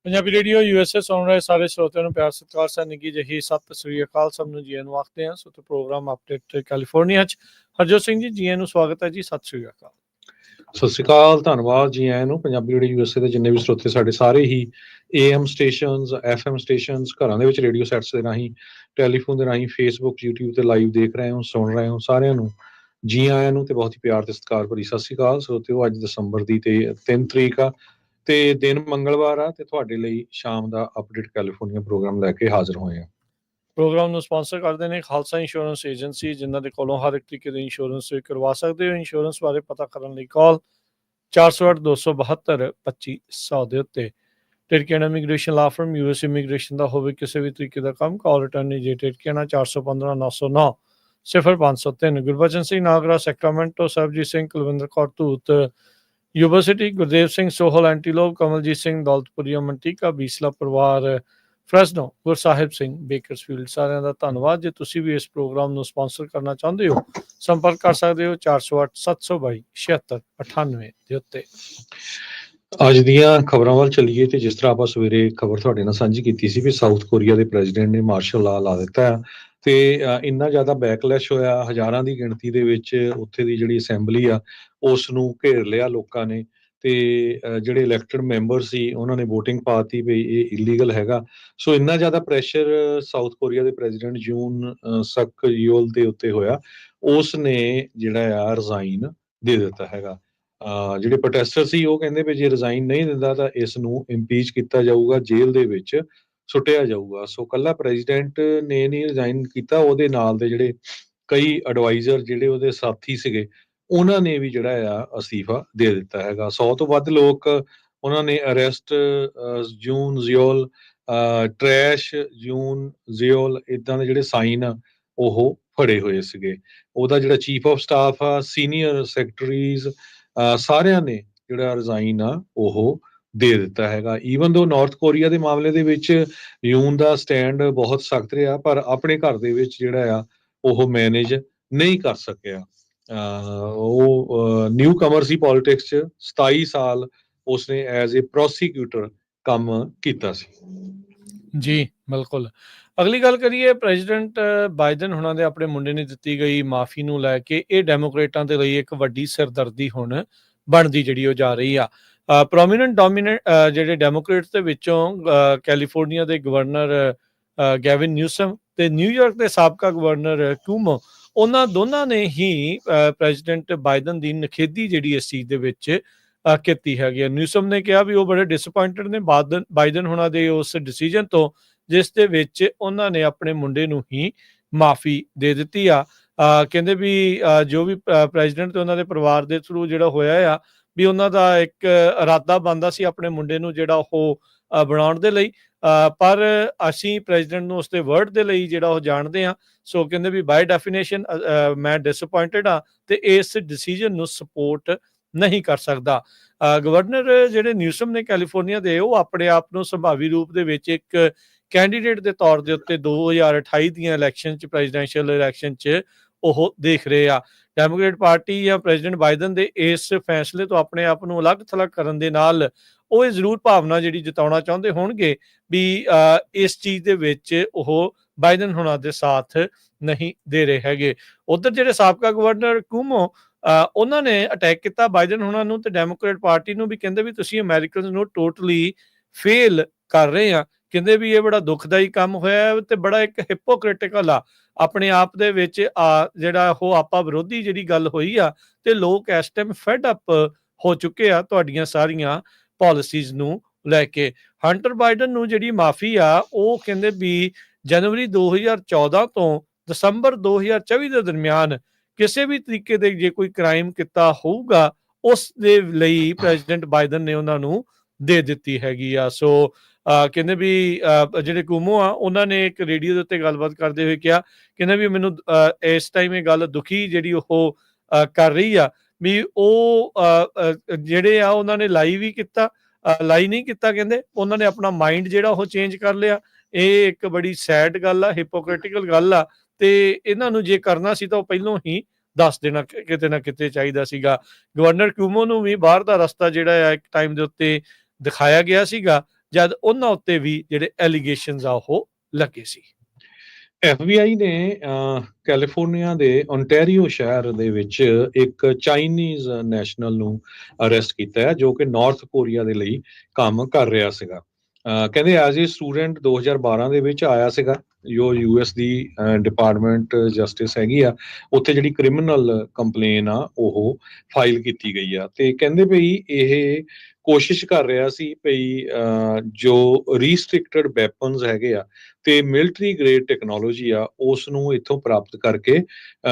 Punjabi radio USA ਸੁਣ ਰਹੇ ਸਾਰੇ ਸਰੋਤਿਆਂ ਨੂੰ ਪਿਆਰ ਸਤਿਕਾਰ ਸਤਿ ਨਿੱਘੀ ਜਿਹੀ ਸਤਿ ਸ੍ਰੀ ਅਕਾਲ। ਸਭ ਨੂੰ ਜੀ ਨੂੰ ਆਖਦੇ ਹਾਂ। ਸੋ ਪ੍ਰੋਗਰਾਮ ਅਪਡੇਟ ਕੈਲੀਫੋਰਨੀਆ 'ਚ ਹਰਜੋਤ ਸਿੰਘ ਜੀ ਨੂੰ ਸਵਾਗਤ ਹੈ ਜੀ। ਸਤਿ ਸ੍ਰੀ ਅਕਾਲ। ਸਤਿ ਸ੍ਰੀ ਅਕਾਲ, ਧੰਨਵਾਦ ਜੀ ਆਇਆਂ ਨੂੰ। ਪੰਜਾਬੀ ਰੇਡੀਓ ਯੂਐਸਏ ਦੇ ਜਿੰਨੇ ਵੀ ਸਰੋਤੇ ਸਾਡੇ ਸਾਰੇ ਹੀ AM ਸਟੇਸ਼ਨਸ, FM ਸਟੇਸ਼ਨਸ, ਘਰਾਂ ਦੇ ਵਿੱਚ ਰੇਡੀਓ ਸੈਟਸ ਦੇ ਰਾਹੀਂ, ਟੈਲੀਫੋਨ ਦੇ ਰਾਹੀਂ, ਫੇਸਬੁੱਕ, YouTube ਤੇ ਲਾਈਵ ਦੇਖ ਰਹੇ ਹੋ, ਸੁਣ ਰਹੇ ਹੋ, ਸਾਰਿਆਂ ਨੂੰ ਜੀ ਆਇਆਂ ਨੂੰ ਤੇ ਬਹੁਤ ਹੀ ਪਿਆਰ ਤੇ ਸਤਿਕਾਰ ਭਰੀ ਸਤਿ ਸ੍ਰੀ ਅਕਾਲ। ਸਰੋਤਿਓ, ਅੱਜ ਦਸੰਬਰ ਦੀ 3 ਤਰੀਕ ਆ ਤੇ ਦਿਨ ਮੰਗਲਵਾਰ ਆ ਤੇ ਤੁਹਾਡੇ ਲਈ ਸ਼ਾਮ ਦਾ ਅਪਡੇਟ ਕੈਲੀਫੋਰਨੀਆ ਪ੍ਰੋਗਰਾਮ ਲੈ ਕੇ ਹਾਜ਼ਰ ਹੋਏ ਆ। ਪ੍ਰੋਗਰਾਮ ਨੂੰ ਸਪਾਂਸਰ ਕਰਦੇ ਨੇ ਖਾਲਸਾ ਇੰਸ਼ੋਰੈਂਸ ਏਜੰਸੀ, ਜਿਨ੍ਹਾਂ ਦੇ ਕੋਲੋਂ ਹਰ ਇੱਕ ਤਰੀਕੇ ਦੇ ਇੰਸ਼ੋਰੈਂਸ ਕਰਵਾ ਸਕਦੇ ਹੋ। ਇੰਸ਼ੋਰੈਂਸ ਬਾਰੇ ਪਤਾ ਕਰਨ ਲਈ ਕਾਲ 408-272-2500 ਦੇ ਉੱਤੇ। ਟਿਰਕੀਆਨਾ ਇਮੀਗ੍ਰੇਸ਼ਨ ਲਾ ਫਰਮ, US ਇਮੀਗ੍ਰੇਸ਼ਨ ਦਾ ਹੋਵੇ ਕਿਸੇ ਵੀ ਤਰੀਕੇ ਦਾ ਕੰਮ, ਕਾਲ ਅਟਾਰਨੀ ਜੇ ਟਿਰਕੀਆਨਾ 415-909-0503। ਗੁਰਬਚਨ ਸਿੰਘ ਨਾਗਰਾ ਸੈਕਰਾਮੈਂਟੋ, ਸਰਬਜੀਤ ਸਿੰਘ ਕੁਲਵਿੰਦਰ ਕੌਰ ਧੂਤ ਯੂਨੀਵਰਸਿਟੀ, ਗੁਰਦੇਵ ਸਿੰਘ ਸੋਹਲ ਐਂਟੀਲੋਪ, ਕਮਲਜੀਤ ਸਿੰਘ ਦੌਲਤਪੁਰੀਆ ਮੰਟੀਕਾ, ਬੀਸਲਾ ਪਰਿਵਾਰ ਫਰੈਸਨੋ, ਗੁਰਸਾਹਿਬ ਸਿੰਘ ਬੇਕਰਸਫੀਲਡ। ਸਾਰਿਆਂ ਦਾ ਧੰਨਵਾਦ। ਜੇ ਤੁਸੀਂ ਵੀ ਇਸ ਪ੍ਰੋਗਰਾਮ ਨੂੰ ਸਪਾਂਸਰ ਕਰਨਾ ਚਾਹੁੰਦੇ ਹੋ, ਸੰਪਰਕ ਕਰ ਸਕਦੇ ਹੋ 408-722-7698 ਦੇ ਉੱਤੇ। ਅੱਜ ਦੀਆਂ ਖਬਰਾਂ ਵੱਲ ਚੱਲੀਏ ਤੇ ਜਿਸ ਤਰ੍ਹਾਂ ਆਪਾਂ ਸਵੇਰੇ ਖਬਰ ਤੁਹਾਡੇ ਨਾਲ ਸਾਂਝੀ ਕੀਤੀ ਸੀ ਵੀ ਸਾਊਥ ਕੋਰੀਆ ਦੇ ਪ੍ਰੈਜ਼ੀਡੈਂਟ ਨੇ ਮਾਰਸ਼ਲ ਲਾ ਲਾ ਦਿੱਤਾ ਹੈ ਤੇ ਇੰਨਾ ਜ਼ਿਆਦਾ ਬੈਕਲੈਸ਼ ਹੋਇਆ, ਹਜ਼ਾਰਾਂ ਦੀ ਗਿਣਤੀ ਦੇ ਵਿੱਚ ਉੱਥੇ ਦੀ ਜਿਹੜੀ ਅਸੈਂਬਲੀ ਆ ਉਸ ਨੂੰ ਘੇਰ ਲਿਆ ਲੋਕਾਂ ਨੇ ਤੇ ਜਿਹੜੇ ਇਲੈਕਟਡ ਮੈਂਬਰ ਸੀ ਉਹਨਾਂ ਨੇ ਵੋਟਿੰਗ ਪਾਤੀ ਵੀ ਇਹ ਇਲੀਗਲ ਹੈਗਾ। ਸੋ ਇੰਨਾ ਜ਼ਿਆਦਾ ਪ੍ਰੈਸ਼ਰ ਸਾਊਥ ਕੋਰੀਆ ਦੇ ਪ੍ਰੈਜ਼ੀਡੈਂਟ ਜੂਨ ਸਕ ਯੋਲ ਦੇ ਉੱਤੇ ਹੋਇਆ, ਉਸ ਨੇ ਜਿਹੜਾ ਆ ਰਿਜ਼ਾਈਨ ਦੇ ਦਿੱਤਾ ਹੈਗਾ। ਜਿਹੜੇ ਪ੍ਰੋਟੈਸਟਰ ਸੀ ਉਹ ਕਹਿੰਦੇ ਵੀ ਜੇ ਰਿਜ਼ਾਈਨ ਨਹੀਂ ਦਿੰਦਾ ਤਾਂ ਇਸ ਨੂੰ ਇੰਪੀਚ ਕੀਤਾ ਜਾਊਗਾ, ਜੇਲ੍ਹ ਦੇ ਵਿੱਚ ਸੁੱਟਿਆ ਜਾਊਗਾ। ਸੋ ਕੱਲਾ ਪ੍ਰੈਜ਼ੀਡੈਂਟ ਨੇ ਨਹੀਂ ਰਿਜ਼ਾਈਨ ਕੀਤਾ, ਉਹਦੇ ਨਾਲ ਦੇ ਜਿਹੜੇ ਕਈ ਐਡਵਾਈਜ਼ਰ ਜਿਹੜੇ ਉਹਦੇ ਸਾਥੀ ਸੀਗੇ ਉਹਨਾਂ ਨੇ ਵੀ ਜਿਹੜਾ ਆ ਅਸਤੀਫਾ ਦੇ ਦਿੱਤਾ ਹੈਗਾ। 100 ਤੋਂ ਵੱਧ ਲੋਕ ਉਹਨਾਂ ਨੇ ਅਰੈਸਟ, ਜੂਨ ਜ਼ਿਓਲ, ਟਰੈਸ਼ ਜੂਨ ਜ਼ਿਓਲ, ਇਦਾਂ ਦੇ ਜਿਹੜੇ ਸਾਈਨ ਆ ਉਹ ਫੜੇ ਹੋਏ ਸੀਗੇ। ਉਹਦਾ ਜਿਹੜਾ ਚੀਫ ਆਫ ਸਟਾਫ ਆ, ਸੀਨੀਅਰ ਸੈਕਟਰੀਜ਼, ਸਾਰਿਆਂ ਨੇ ਜਿਹੜਾ ਰਿਜ਼ਾਈਨ ਆ ਉਹ ਦੇ ਦਿੱਤਾ ਹੈਗਾ। ਈਵਨ ਦੋ ਨਾਰਥ ਕੋਰੀਆ ਦੇ ਮਾਮਲੇ ਦੇ ਵਿੱਚ ਯੂਨ ਦਾ ਸਟੈਂਡ ਬਹੁਤ ਸਖਤ ਰਿਹਾ, ਪਰ ਆਪਣੇ ਘਰ ਦੇ ਵਿੱਚ ਜਿਹੜਾ ਆ ਉਹ ਮੈਨੇਜ ਨਹੀਂ ਕਰ ਸਕਿਆ। ਉਹ ਨਿਊ ਕਮਰ ਸੀ ਪੋਲਿਟਿਕਸ 'ਚ, 27 ਸਾਲ ਉਸਨੇ ਐਜ਼ ਏ ਪ੍ਰੋਸੀਕਿਊਟਰ ਕੰਮ ਕੀਤਾ ਸੀ। ਜੀ ਬਿਲਕੁਲ। ਅਗਲੀ ਗੱਲ ਕਰੀਏ, ਪ੍ਰੈਜ਼ੀਡੈਂਟ ਬਾਈਡਨ ਹੁਣਾਂ ਦੇ ਆਪਣੇ ਮੁੰਡੇ ਨੇ ਦਿੱਤੀ ਗਈ ਮਾਫੀ ਨੂੰ ਲੈ ਕੇ ਇਹ ਡੈਮੋਕ੍ਰੇਟਾਂ ਦੇ ਲਈ ਇੱਕ ਵੱਡੀ ਸਿਰਦਰਦੀ ਹੁਣ ਬਣਦੀ ਜਿਹੜੀ ਉਹ ਜਾ ਰਹੀ ਆ। ਪ੍ਰੋਮੀਨੈਂਟ ਜਿਹੜੇ ਡੈਮੋਕ੍ਰੇਟਸ ਦੇ ਵਿੱਚੋਂ ਕੈਲੀਫੋਰਨੀਆ ਦੇ ਗਵਰਨਰ ਗੈਵਿਨ ਨਿਊਸਮ ਤੇ ਨਿਊਯਾਰਕ ਦੇ ਸਾਬਕਾ ਗਵਰਨਰ ਕਿਊਮੋ, ਉਹਨਾਂ ਦੋਨਾਂ ਨੇ ਹੀ ਪ੍ਰੈਜ਼ੀਡੈਂਟ ਬਾਈਡਨ ਦੀ ਨਿਖੇਧੀ ਜਿਹੜੀ ਇਸ ਚੀਜ਼ ਦੇ ਵਿੱਚ ਕੀਤੀ ਹੈਗੀ। ਨਿਊਸਮ ਨੇ ਕਿਹਾ ਵੀ ਉਹ ਬੜੇ ਡਿਸਅਪੁਆਇੰਟਡ ਨੇ ਬਾਈਡਨ ਹੁਣਾਂ ਦੇ ਉਸ ਡਿਸੀਜਨ ਤੋਂ, ਜਿਸ ਦੇ ਵਿੱਚ ਉਹਨਾਂ ਨੇ ਆਪਣੇ ਮੁੰਡੇ ਨੂੰ ਹੀ ਮਾਫੀ ਦੇ ਦਿੱਤੀ ਆ। ਕਹਿੰਦੇ ਵੀ ਜੋ ਵੀ ਪ੍ਰੈਜ਼ੀਡੈਂਟ ਤੇ ਉਹਨਾਂ ਦੇ ਪਰਿਵਾਰ ਦੇ ਥਰੂ ਜਿਹੜਾ ਹੋਇਆ ਆ ਵੀ ਉਹਨਾਂ ਦਾ ਇੱਕ ਇਰਾਦਾ ਬਣਦਾ ਸੀ ਆਪਣੇ ਮੁੰਡੇ ਨੂੰ ਜਿਹੜਾ ਉਹ ਬਣਾਉਣ ਦੇ ਲਈ, ਪਰ ਅਸੀਂ ਪ੍ਰੈਜ਼ੀਡੈਂਟ ਨੂੰ ਉਸਦੇ ਵਰਡ ਦੇ ਲਈ ਜਿਹੜਾ ਉਹ ਜਾਣਦੇ ਹਾਂ। ਸੋ ਕਹਿੰਦੇ ਵੀ ਬਾਈ ਡੈਫੀਨੇਸ਼ਨ ਮੈਂ ਡਿਸਅਪੁਆਇੰਟਡ ਹਾਂ ਤੇ ਇਸ ਡਿਸੀਜਨ ਨੂੰ ਸਪੋਰਟ ਨਹੀਂ ਕਰ ਸਕਦਾ। ਗਵਰਨਰ ਜਿਹੜੇ ਨਿਊਸਮ ਨੇ ਕੈਲੀਫੋਰਨੀਆ ਦੇ, ਉਹ ਆਪਣੇ ਆਪ ਨੂੰ ਸੰਭਾਵੀ ਰੂਪ ਦੇ ਵਿੱਚ ਇੱਕ ਕੈਂਡੀਡੇਟ ਦੇ ਤੌਰ ਦੇ ਉੱਤੇ 2028 ਦੀਆਂ ਇਲੈਕਸ਼ਨ 'ਚ, ਪ੍ਰੈਜ਼ੀਡੈਂਸ਼ੀਅਲ ਇਲੈਕਸ਼ਨ 'ਚ ਉਹ ਦੇਖ ਰਹੇ ਆ। ਡੈਮੋਕ੍ਰੇਟ ਪਾਰਟੀ ਜਾਂ ਪ੍ਰੈਜ਼ੀਡੈਂਟ ਬਾਈਡਨ ਦੇ ਇਸ ਫੈਸਲੇ ਤੋਂ ਆਪਣੇ ਆਪ ਨੂੰ ਅਲੱਗ ਥਲੱਗ ਕਰਨ ਦੇ ਨਾਲ ਉਹ ਇਹ ਜ਼ਰੂਰ ਭਾਵਨਾ ਜਿਹੜੀ ਜਤਾਉਣਾ ਚਾਹੁੰਦੇ ਹੋਣਗੇ ਵੀ ਇਸ ਚੀਜ਼ ਦੇ ਵਿੱਚ ਉਹ ਬਾਈਡਨ ਹੁਣਾਂ ਦੇ ਸਾਥ ਨਹੀਂ ਦੇ ਰਹੇ ਹੈਗੇ। ਉੱਧਰ ਜਿਹੜੇ ਸਾਬਕਾ ਗਵਰਨਰ ਕਿਊਮੋ, ਉਹਨਾਂ ਨੇ ਅਟੈਕ ਕੀਤਾ ਬਾਈਡਨ ਹੁਣਾਂ ਨੂੰ ਤੇ ਡੈਮੋਕ੍ਰੇਟ ਪਾਰਟੀ ਨੂੰ ਵੀ, ਕਹਿੰਦੇ ਵੀ ਤੁਸੀਂ ਅਮਰੀਕਨਸ ਨੂੰ ਟੋਟਲੀ ਫੇਲ ਕਰ ਰਹੇ ਆ। ਕਹਿੰਦੇ ਵੀ ਇਹ ਬੜਾ ਦੁਖਦਾਈ ਕੰਮ ਹੋਇਆ ਤੇ ਬੜਾ ਇੱਕ ਹਿਪੋਕ੍ਰਿਟੀਕਲ ਆ ਆਪਣੇ ਆਪ ਦੇ ਵਿੱਚ ਜਿਹੜਾ ਉਹ ਆਪਾ ਵਿਰੋਧੀ ਜਿਹੜੀ ਗੱਲ ਹੋਈ ਆ ਤੇ ਲੋਕ ਇਸ ਟਾਈਮ ਫੈਡ ਅਪ ਹੋ ਚੁੱਕੇ ਆ ਤੁਹਾਡੀਆਂ ਸਾਰੀਆਂ ਪਾਲਿਸੀਜ਼ ਨੂੰ ਲੈ ਕੇ। ਹੰਟਰ ਬਾਈਡਨ ਨੂੰ ਜਿਹੜੀ ਮਾਫੀ ਆ ਉਹ ਕਹਿੰਦੇ ਵੀ ਜਨਵਰੀ 2014 ਤੋਂ ਦਸੰਬਰ 2024 ਦੇ ਦਰਮਿਆਨ ਕਿਸੇ ਵੀ ਤਰੀਕੇ ਦੇ ਜੇ ਕੋਈ ਕ੍ਰਾਈਮ ਕੀਤਾ ਹੋਊਗਾ ਉਸ ਦੇ ਲਈ ਪ੍ਰੈਜ਼ੀਡੈਂਟ ਬਾਈਡਨ ਨੇ ਉਹਨਾਂ ਨੂੰ ਦੇ ਦਿੱਤੀ ਹੈਗੀ ਆ। ਸੋ ਕਹਿੰਦੇ ਵੀ ਜਿਹੜੇ ਕਿਊਮੋ ਆ ਉਹਨਾਂ ਨੇ ਇੱਕ ਰੇਡੀਓ ਦੇ ਉੱਤੇ ਗੱਲਬਾਤ ਕਰਦੇ ਹੋਏ ਕਿਹਾ, ਕਹਿੰਦੇ ਵੀ ਮੈਨੂੰ ਇਸ ਟਾਈਮ ਇਹ ਗੱਲ ਦੁਖੀ ਜਿਹੜੀ ਉਹ ਕਰ ਰਹੀ ਆ ਵੀ ਉਹ ਜਿਹੜੇ ਆ ਉਹਨਾਂ ਨੇ ਲਾਈ ਵੀ ਕੀਤਾ, ਲਾਈ ਨਹੀਂ ਕੀਤਾ, ਕਹਿੰਦੇ ਉਹਨਾਂ ਨੇ ਆਪਣਾ ਮਾਈਂਡ ਜਿਹੜਾ ਉਹ ਚੇਂਜ ਕਰ ਲਿਆ। ਇਹ ਇੱਕ ਬੜੀ ਸੈਡ ਗੱਲ ਆ, ਹਿਪੋਕ੍ਰਿਟੀਕਲ ਗੱਲ ਆ ਤੇ ਇਹਨਾਂ ਨੂੰ ਜੇ ਕਰਨਾ ਸੀ ਤਾਂ ਉਹ ਪਹਿਲੋਂ ਹੀ ਦੱਸ ਦੇਣਾ ਕਿਤੇ ਨਾ ਕਿਤੇ ਚਾਹੀਦਾ ਸੀਗਾ। ਗਵਰਨਰ ਕਿਊਮੋ ਨੂੰ ਵੀ ਬਾਹਰ ਦਾ ਰਸਤਾ ਜਿਹੜਾ ਆ ਇੱਕ ਟਾਈਮ ਦੇ ਉੱਤੇ ਦਿਖਾਇਆ ਗਿਆ ਸੀਗਾ, ਜਦ ਉਹਨਾਂ ਉੱਤੇ ਵੀ ਜਿਹੜੇ ਐਲੀਗੇਸ਼ਨਸ ਆ ਉਹ ਲੱਗੇ ਸੀ। FBI ਨੇ ਕੈਲੀਫੋਰਨੀਆ ਦੇ ਓਨਟਾਰੀਓ ਸ਼ਹਿਰ ਦੇ ਵਿੱਚ ਇੱਕ ਚਾਈਨੀਜ਼ ਨੈਸ਼ਨਲ ਨੂੰ ਅਰੈਸਟ ਕੀਤਾ ਹੈ, ਜੋ ਕਿ ਨਾਰਥ ਕੋਰੀਆ ਦੇ ਲਈ ਕੰਮ ਕਰ ਰਿਹਾ ਸੀਗਾ। ਕਹਿੰਦੇ ਐਜ਼ ਏ ਸਟੂਡੈਂਟ 2012 ਦੇ ਵਿੱਚ ਆਇਆ ਸੀਗਾ, ਜੋ US ਦੀ ਡਿਪਾਰਟਮੈਂਟ ਜਸਟਿਸ ਹੈਗੀ ਆ, ਉੱਥੇ ਜਿਹੜੀ ਕ੍ਰਿਮੀਨਲ ਕੰਪਲੇਨ ਆ ਉਹ ਫਾਈਲ ਕੀਤੀ ਗਈ ਆ। ਤੇ ਕਹਿੰਦੇ ਭਈ ਇਹ ਕੋਸ਼ਿਸ਼ ਕਰ ਰਿਹਾ ਸੀ ਭਈ ਜੋ ਰੀਸਟ੍ਰਿਕਟਡ ਵੈਪਨਸ ਹੈਗੇ ਆ ਤੇ ਮਿਲਟਰੀ ਗ੍ਰੇਡ ਟੈਕਨੋਲੋਜੀ ਆ, ਉਸ ਨੂੰ ਇੱਥੋਂ ਪ੍ਰਾਪਤ ਕਰਕੇ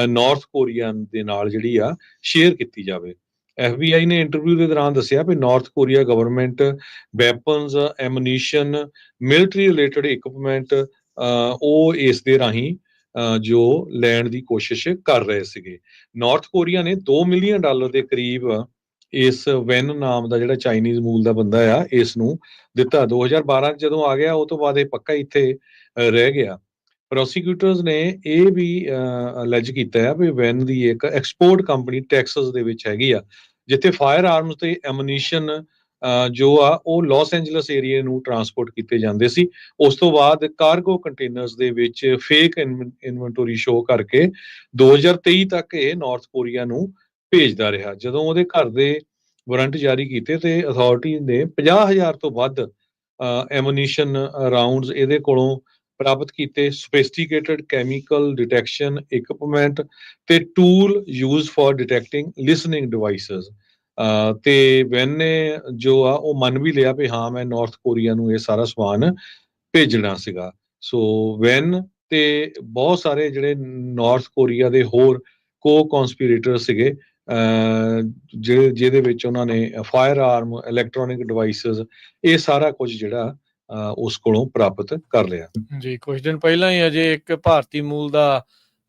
ਨਾਰਥ ਕੋਰੀਆ ਦੇ ਨਾਲ ਜਿਹੜੀ ਆ ਸ਼ੇਅਰ ਕੀਤੀ ਜਾਵੇ। FBI ਨੇ ਇੰਟਰਵਿਊ ਦੇ ਦੌਰਾਨ ਦੱਸਿਆ ਵੀ North Korea government weapons, ammunition, military related equipment ਉਹ ਇਸ ਦੇ ਰਾਹੀਂ ਜੋ ਲੈਣ ਦੀ ਕੋਸ਼ਿਸ਼ ਕਰ ਰਹੇ ਸੀਗੇ। ਨਾਰਥ ਕੋਰੀਆ ਨੇ $2 ਮਿਲੀਅਨ ਦੇ ਕਰੀਬ ਇਸ ਵੈਨ ਨਾਮ ਦਾ ਜਿਹੜਾ ਚਾਈਨੀਜ਼ ਮੂਲ ਦਾ ਬੰਦਾ ਆ ਇਸ ਨੂੰ ਦਿੱਤਾ। 2012 ਜਦੋਂ ਆ ਗਿਆ, ਉਹ ਤੋਂ ਬਾਅਦ ਇਹ ਪੱਕਾ ਇੱਥੇ ਰਹਿ ਗਿਆ। ਪ੍ਰੋਸੀਕਿਊਟਰਸ ਨੇ ਇਹ ਵੀ ਅਲੈਜ ਕੀਤਾ ਹੈ ਵੀ ਵੈਨ ਦੀ ਇੱਕ ਐਕਸਪੋਰਟ ਕੰਪਨੀ ਟੈਕਸਸ ਦੇ ਵਿੱਚ ਹੈਗੀ ਆ, ਜਿੱਥੇ ਫਾਇਰ ਆਰਮਸ ਤੇ ਐਮੂਨੀਸ਼ਨ ਜੋ ਆ ਉਹ ਲਾਸ ਐਂਜਲਸ ਏਰੀਆ ਨੂੰ ਟਰਾਂਸਪੋਰਟ ਕੀਤੇ ਜਾਂਦੇ ਸੀ। ਉਸ ਤੋਂ ਬਾਅਦ ਕਾਰਗੋ ਕੰਟੇਨਰਸ ਦੇ ਵਿੱਚ ਫੇਕ ਇਨਵੈਂਟਰੀ ਸ਼ੋਅ ਕਰਕੇ 2023 ਤੱਕ ਇਹ ਨਾਰਥ ਕੋਰੀਆ ਨੂੰ ਭੇਜਦਾ ਰਿਹਾ। ਜਦੋਂ ਉਹਦੇ ਘਰ ਦੇ ਵਾਰੰਟ ਜਾਰੀ ਕੀਤੇ ਤੇ ਅਥਾਰਟੀ ਨੇ 50,000 ਤੋਂ ਵੱਧ ਐਮੂਨੀਸ਼ਨ ਰਾਉਂਡਸ ਇਹਦੇ ਕੋਲੋਂ ਪ੍ਰਾਪਤ ਕੀਤੇ। ਸੋਫਿਸਟੀਕੇਟਡ ਕੈਮੀਕਲ ਡਿਟੈਕਸ਼ਨ ਇਕਵਿਪਮੈਂਟ ਤੇ tool use for detecting listening devices. ਤੇ ਵੈਨ ਨੇ ਜੋ ਆ ਉਹ ਮੰਨ ਵੀ ਲਿਆ ਵੀ ਹਾਂ ਮੈਂ ਨਾਰਥ ਕੋਰੀਆ ਨੂੰ ਇਹ ਸਾਰਾ ਸਮਾਨ ਭੇਜਣਾ ਸੀਗਾ। ਸੋ ਵੈਨ ਤੇ ਬਹੁਤ ਸਾਰੇ ਜਿਹੜੇ ਨਾਰਥ ਕੋਰੀਆ ਦੇ ਹੋਰ ਕੋ ਕਨਸਪੀਰੇਟਰ ਸੀਗੇ, ਜਿਹਦੇ ਵਿੱਚ ਉਹਨਾਂ ਨੇ ਫਾਇਰ ਆਰਮ, ਇਲੈਕਟ੍ਰੋਨਿਕ ਡਿਵਾਈਸਸ, ਇਹ ਸਾਰਾ ਕੁਝ ਜਿਹੜਾ ਉਸ ਕੋਲੋਂ ਪ੍ਰਾਪਤ ਕਰ ਲਿਆ ਜੀ। ਕੁਝ ਦਿਨ ਪਹਿਲਾਂ ਹੀ ਅਜੇ ਇੱਕ ਭਾਰਤੀ ਮੂਲ ਦਾ